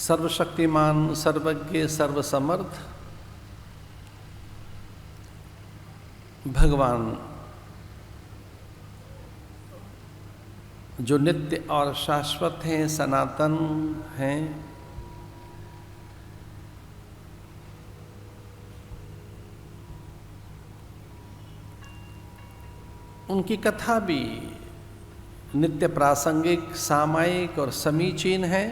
सर्वशक्तिमान, सर्वज्ञ, सर्वसमर्थ भगवान जो नित्य और शाश्वत हैं, सनातन हैं, उनकी कथा भी नित्य प्रासंगिक, सामायिक और समीचीन है।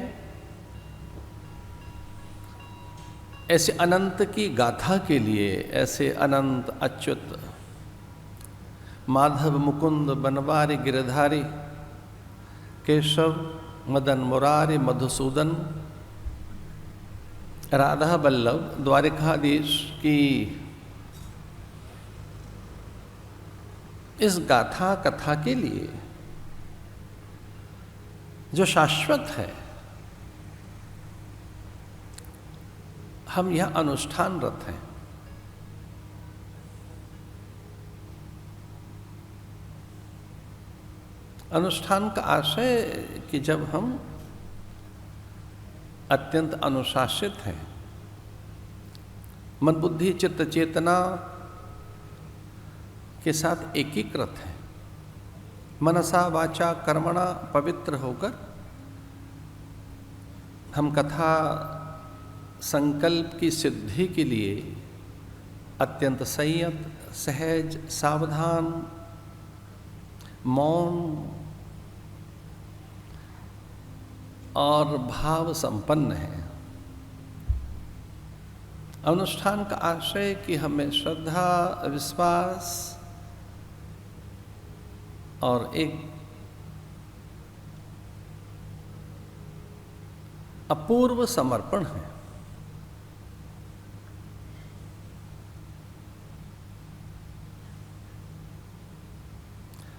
ऐसे अनंत की गाथा के लिए, ऐसे अनंत अच्युत माधव मुकुंद बनवारी गिरधारी केशव मदन मुरारी मधुसूदन राधा वल्लभ द्वारिकाधीश की इस गाथा कथा के लिए जो शाश्वत है, हम यह अनुष्ठानरत हैं। अनुष्ठान का आशय कि जब हम अत्यंत अनुशासित हैं, मन बुद्धि चित्त चेतना के साथ एकीकृत है, मनसा वाचा कर्मणा पवित्र होकर हम कथा संकल्प की सिद्धि के लिए अत्यंत संयत, सहज, सावधान, मौन और भाव संपन्न है। अनुष्ठान का आशय कि हमें श्रद्धा, विश्वास और एक अपूर्व समर्पण है।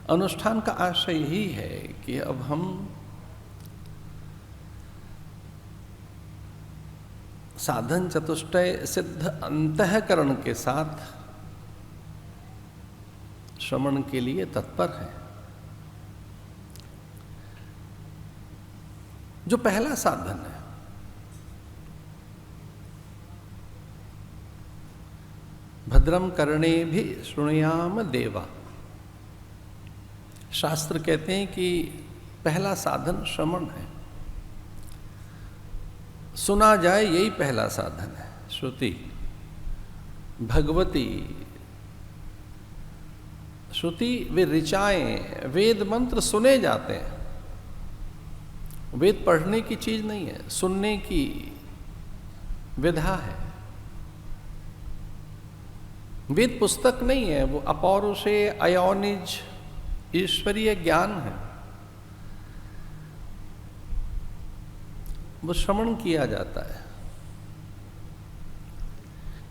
अनुष्ठान का आशय यही है कि अब हम साधन चतुष्टय सिद्ध अंतःकरण के साथ श्रवण के लिए तत्पर हैं। जो पहला साधन है, भद्रम कर्णे भी शृणुयाम देवा। शास्त्र कहते हैं कि पहला साधन श्रवण है, सुना जाए यही पहला साधन है। श्रुति भगवती, श्रुति वे ऋचाएं, वेद मंत्र सुने जाते हैं। वेद पढ़ने की चीज नहीं है, सुनने की विधा है। वेद पुस्तक नहीं है, वो अपौरुषेय अयोनिज ईश्वरीय ज्ञान है। वो श्रवण किया जाता है।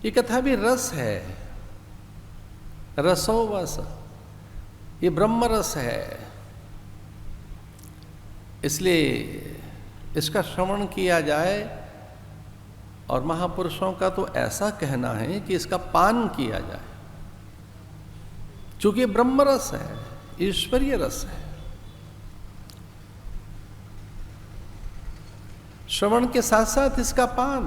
ये कथा भी रस है, रसो वस, ये ब्रह्म रस है। इसलिए इसका श्रवण किया जाए। और महापुरुषों का तो ऐसा कहना है कि इसका पान किया जाए, क्योंकि ब्रह्म रस है, ईश्वरीय रस है। श्रवण के साथ साथ इसका पान,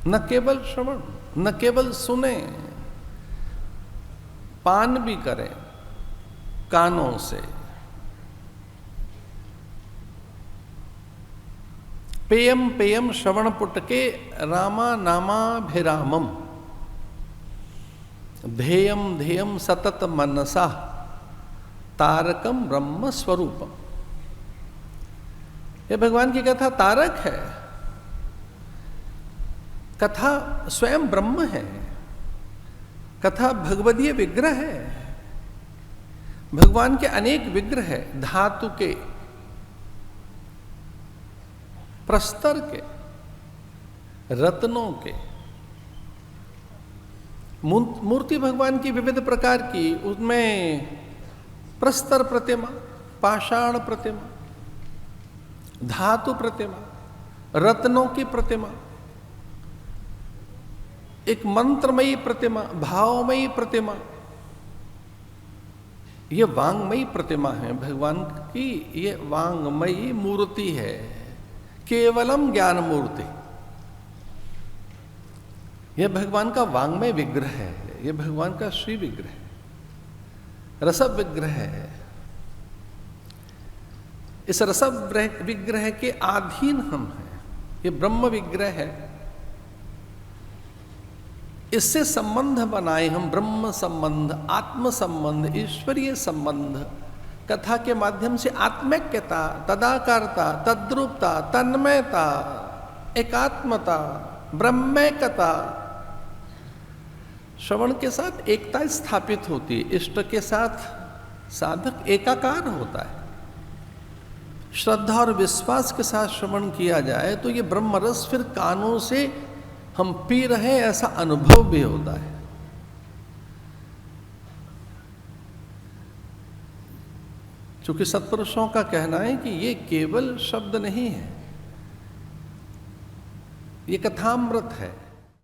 न केवल श्रवण, न केवल सुने, पान भी करें कानों से। पेयम पेयम श्रवण पुटके रामा नामाभिरामम ध्येयम ध्येयम सतत मनसा तारकम ब्रह्म स्वरूपम। यह भगवान की कथा तारक है। कथा स्वयं ब्रह्म है। कथा भगवदीय विग्रह है। भगवान के अनेक विग्रह है, धातु के, प्रस्तर के, रत्नों के। मूर्ति भगवान की विविध प्रकार की, उसमें प्रस्तर प्रतिमा, पाषाण प्रतिमा, धातु प्रतिमा, रत्नों की प्रतिमा, एक मंत्रमयी प्रतिमा, भावमयी प्रतिमा। ये वांगमयी प्रतिमा है भगवान की। ये वांगमयी मूर्ति है। केवलम ज्ञान मूर्ति। यह भगवान का वांग्मय विग्रह है, यह भगवान का श्री विग्रह है, रसव विग्रह है। इस रसव विग्रह के अधीन हम हैं। ये ब्रह्म विग्रह है, इससे संबंध बनाए हम, ब्रह्म संबंध, आत्म संबंध, ईश्वरीय संबंध, कथा के माध्यम से आत्मैक्यता, तदाकारता, तद्रूपता, तन्मयता, एकात्मता, ब्रह्मैकता, श्रवण के साथ एकता स्थापित होती है, इष्ट के साथ साधक एकाकार होता है। श्रद्धा और विश्वास के साथ श्रवण किया जाए तो ये ब्रह्मरस फिर कानों से हम पी रहे ऐसा अनुभव भी होता है। क्योंकि सत्पुरुषों का कहना है कि ये केवल शब्द नहीं है, ये कथामृत है।